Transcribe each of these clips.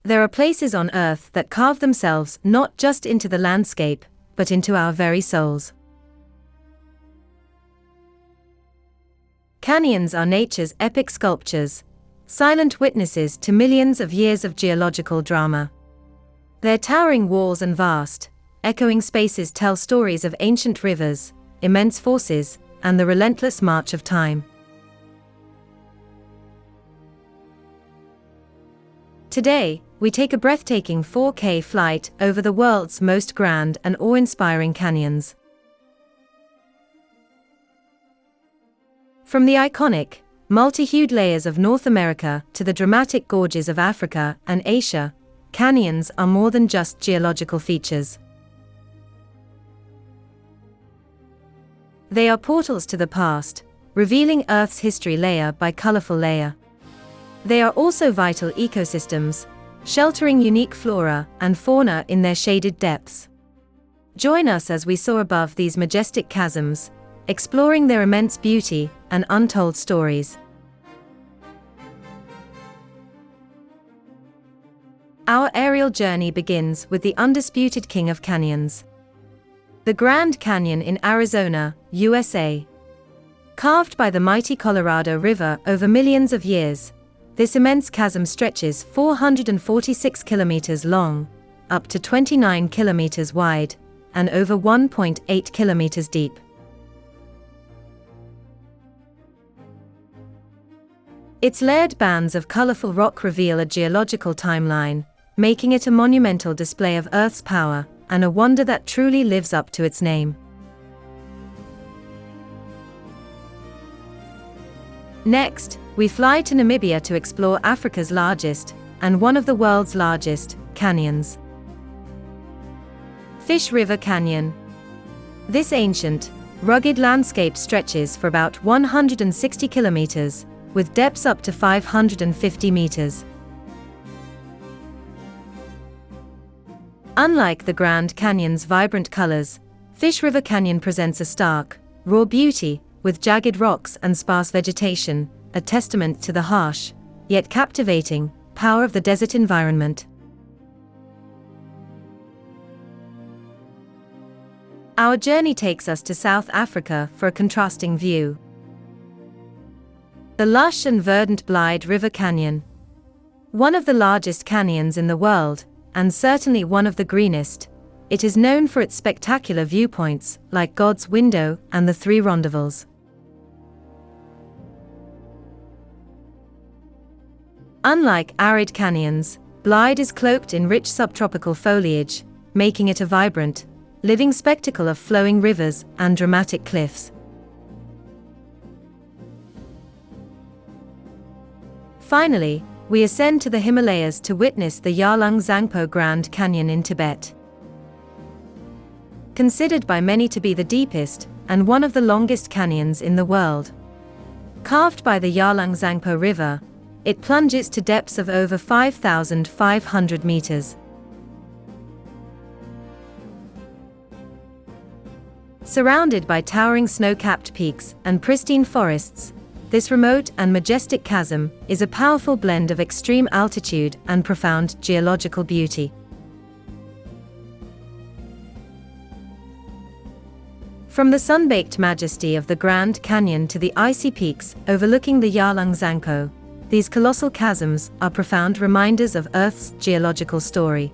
There are places on Earth that carve themselves not just into the landscape, but into our very souls. Canyons are nature's epic sculptures, silent witnesses to millions of years of geological drama. Their towering walls and vast, echoing spaces tell stories of ancient rivers, immense forces, and the relentless march of time. Today, we take a breathtaking 4K flight over the world's most grand and awe-inspiring canyons. From the iconic, multi-hued layers of North America to the dramatic gorges of Africa and Asia, canyons are more than just geological features. They are portals to the past, revealing Earth's history layer by colorful layer. They are also vital ecosystems, sheltering unique flora and fauna in their shaded depths. Join us as we soar above these majestic chasms, exploring their immense beauty and untold stories. Our aerial journey begins with the undisputed king of canyons, the Grand Canyon in Arizona, USA. Carved by the mighty Colorado River over millions of years, this immense chasm stretches 446 kilometers long, up to 29 kilometers wide, and over 1.8 kilometers deep. Its layered bands of colorful rock reveal a geological timeline, making it a monumental display of Earth's power and a wonder that truly lives up to its name. Next, we fly to Namibia to explore Africa's largest, and one of the world's largest, canyons. Fish River Canyon. This ancient, rugged landscape stretches for about 160 kilometers, with depths up to 550 meters. Unlike the Grand Canyon's vibrant colors, Fish River Canyon presents a stark, raw beauty, with jagged rocks and sparse vegetation, a testament to the harsh, yet captivating, power of the desert environment. Our journey takes us to South Africa for a contrasting view. The lush and verdant Blyde River Canyon. One of the largest canyons in the world, and certainly one of the greenest, it is known for its spectacular viewpoints, like God's Window and the Three Rendezvous. Unlike arid canyons, Blyde is cloaked in rich subtropical foliage, making it a vibrant, living spectacle of flowing rivers and dramatic cliffs. Finally, we ascend to the Himalayas to witness the Yarlung Tsangpo Grand Canyon in Tibet. Considered by many to be the deepest and one of the longest canyons in the world. Carved by the Yarlung Tsangpo River, it plunges to depths of over 5,500 meters. Surrounded by towering snow-capped peaks and pristine forests, this remote and majestic chasm is a powerful blend of extreme altitude and profound geological beauty. From the sun-baked majesty of the Grand Canyon to the icy peaks overlooking the Yarlung Tsangpo, these colossal chasms are profound reminders of Earth's geological story.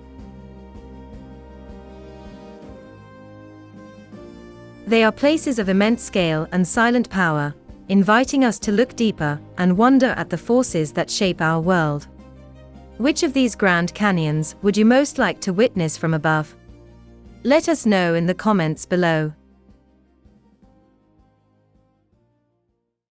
They are places of immense scale and silent power, inviting us to look deeper and wonder at the forces that shape our world. Which of these Grand Canyons would you most like to witness from above? Let us know in the comments below.